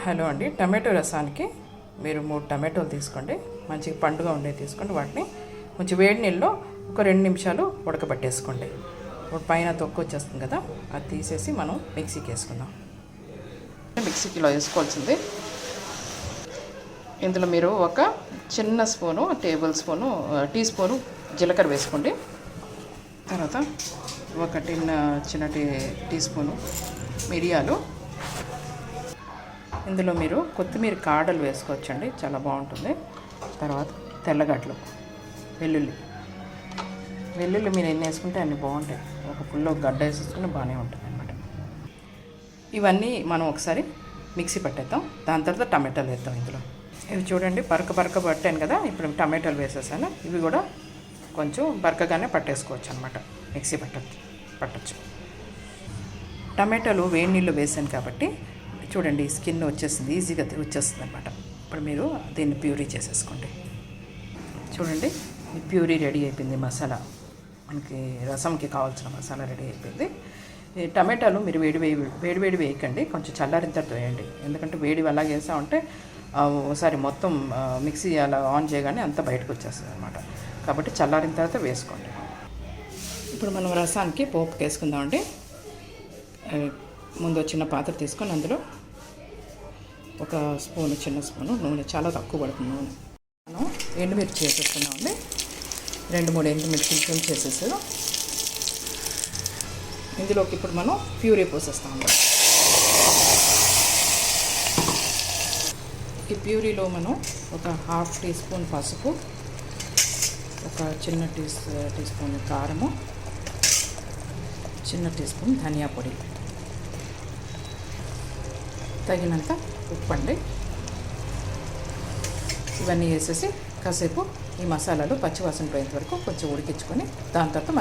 Hello అండి, tomato రసానికి మీరు 3 టమాటోలు తీసుకోండి. మంచిగా పండుగ ఉండేవి తీసుకోండి. వాటిని కొంచెం వేడి నీళ్ళలో ఒక 2 నిమిషాలు ఉడకబెట్టేసుకోండి. ఇప్పుడు పైన తొక్కు వచ్చేస్తుంది కదా, అది తీసేసి మనం మిక్సీకి వేసుకుందాం. మిక్సీకిలో వేసుకోవాల్సింది. ఇందులో మీరు ఒక చిన్న స్పూను టీ స్పూను జీలకర్ర వేసుకోండి. తర్వాత ఒక చిన్న టీ స్పూను మిరియాలు. ఇందులో మీరు కొత్తిమీర కాడలు వేసుకోవచ్చండి, చాలా బాగుంటుంది. తర్వాత తెల్లగడ్డలు, వెల్లుల్లి మీరు ఎన్ని వేసుకుంటే అన్ని బాగుంటాయి. ఒక పుల్లో గడ్డ వేసేసుకుని బాగానే ఉంటుంది అన్నమాట. ఇవన్నీ మనం ఒకసారి మిక్సీ పట్టేద్దాం. దాని తర్వాత టమాటాలు వేద్దాం ఇందులో. ఇవి చూడండి, బరక పట్టాను కదా, ఇప్పుడు టమాటాలు వేసేసాను. ఇవి కూడా కొంచెం బరకగానే పట్టేసుకోవచ్చు అనమాట, మిక్సీ పట్టచ్చు. టమాటాలు వేడి నీళ్ళు వేసాను కాబట్టి చూడండి, స్కిన్ వచ్చేసింది, ఈజీగా వచ్చేస్తుంది అనమాట. ఇప్పుడు మీరు దీన్ని ప్యూరీ చేసేసుకోండి. చూడండి, ఈ ప్యూరీ రెడీ అయిపోయింది. మసాలా మనకి రసంకి కావాల్సిన మసాలా రెడీ అయిపోయింది. ఈ టమాటాలు మీరు వేడి వేయకండి, కొంచెం చల్లారిన తర్వాత వేయండి. ఎందుకంటే వేడి అలాగే వేసామంటే ఒకసారి మొత్తం మిక్సీ అలా ఆన్ చేయగానే అంతా బయటకు వచ్చేస్తుంది అనమాట. కాబట్టి చల్లారిన తర్వాత వేసుకోండి. ఇప్పుడు మనం రసానికి పోపుకి వేసుకుందామండి. ముందు చిన్న పాత్ర తీసుకొని అందులో ఒక చిన్న స్పూను నూనె, చాలా తక్కువ పడుతుంది నూనె. మనం ఎండుమిర్చి వేసేస్తున్నామండి. 2-3 ఎండుమిర్చి చేసేసారు. ఇందులోకి ఇప్పుడు మనం ప్యూరీ పోసేస్తాము. ఈ ప్యూరీలో మనం ఒక ½ టీ స్పూన్ పసుపు, ఒక చిన్న టీ స్పూన్ కారము, చిన్న టీ స్పూన్ ధనియా పొడి, తగినంత ఉప్పు అండి. ఇవన్నీ వేసేసి కాసేపు ఈ మసాలాలు పచ్చివాసన పోయేంత వరకు కొంచెం ఉడికించుకొని, దాని తర్వాత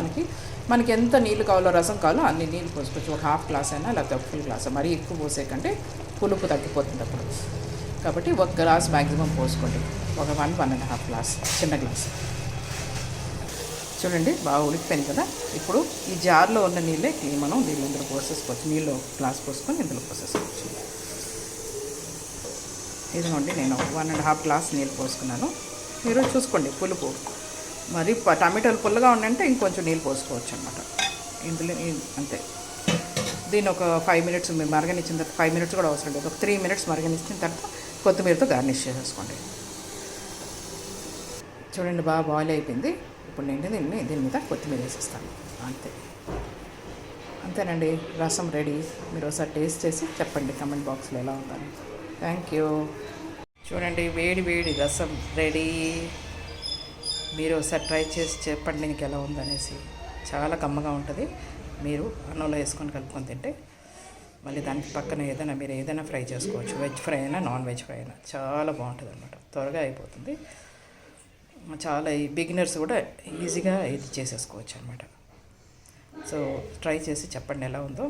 మనకి ఎంత నీళ్ళు కావాలో, రసం కావాలో అన్ని నీళ్ళు పోసుకోవచ్చు. ఒక ½ గ్లాస్ అయినా లేకపోతే ఫుల్ గ్లాస్. మరీ ఎక్కువ పోసేకంటే పులుపు తగ్గిపోతుంది అప్పుడు. కాబట్టి 1 గ్లాస్ మ్యాక్సిమం పోసుకోండి. ఒక 1-1.5 గ్లాస్, చిన్న గ్లాస్. చూడండి, బాగా ఉడికిపోయింది కదా. ఇప్పుడు ఈ జార్లో ఉన్న నీళ్ళే మనం ఇందులో పోసేసుకోవచ్చు. నీళ్ళు గ్లాస్ పోసుకొని ఇందులో పోసేసుకోవచ్చు. ఇదిగోండి, నేను 1.5 గ్లాస్ నీళ్ళు పోసుకున్నాను. మీరు చూసుకోండి పులుపు. మరి టమాటాలు పుల్లగా ఉండంటే ఇంకొంచెం నీళ్ళు పోసుకోవచ్చు అనమాట. ఇందులో అంతే. దీన్ని ఒక 5 మినిట్స్ మీరు మరగనిచ్చిన తర్వాత, 5 మినిట్స్ కూడా అవసరం లేదు, ఒక 3 మినిట్స్ మరగనిచ్చిన తర్వాత కొత్తిమీరతో గార్నిష్ చేసేసుకోండి. చూడండి, బాగా బాయిల్ అయిపోయింది. ఇప్పుడు నేను దీని మీద కొత్తిమీర వేసేస్తాను. అంతేనండి, రసం రెడీ. మీరు ఒకసారి టేస్ట్ చేసి చెప్పండి కమెంట్ బాక్స్లో ఎలా ఉందని. Thank you. చూడండి, వేడి రసం రెడీ. మీరు ఒకసారి ట్రై చేసి చెప్పండి మీకు ఎలా ఉందనేసి. చాలా కమ్మగా ఉంటుంది. మీరు అన్నంలో వేసుకొని కలుపుకొని తింటే, మళ్ళీ దానికి పక్కన మీరు ఏదైనా ఫ్రై చేసుకోవచ్చు. వెజ్ ఫ్రై అయినా నాన్ వెజ్ ఫ్రై అయినా చాలా బాగుంటుంది అనమాట. త్వరగా అయిపోతుంది. చాలా బిగినర్స్ కూడా ఈజీగా ఇది చేసేసుకోవచ్చు అనమాట. సో ట్రై చేసి చెప్పండి ఎలా ఉందో.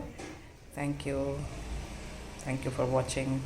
Thank you for watching.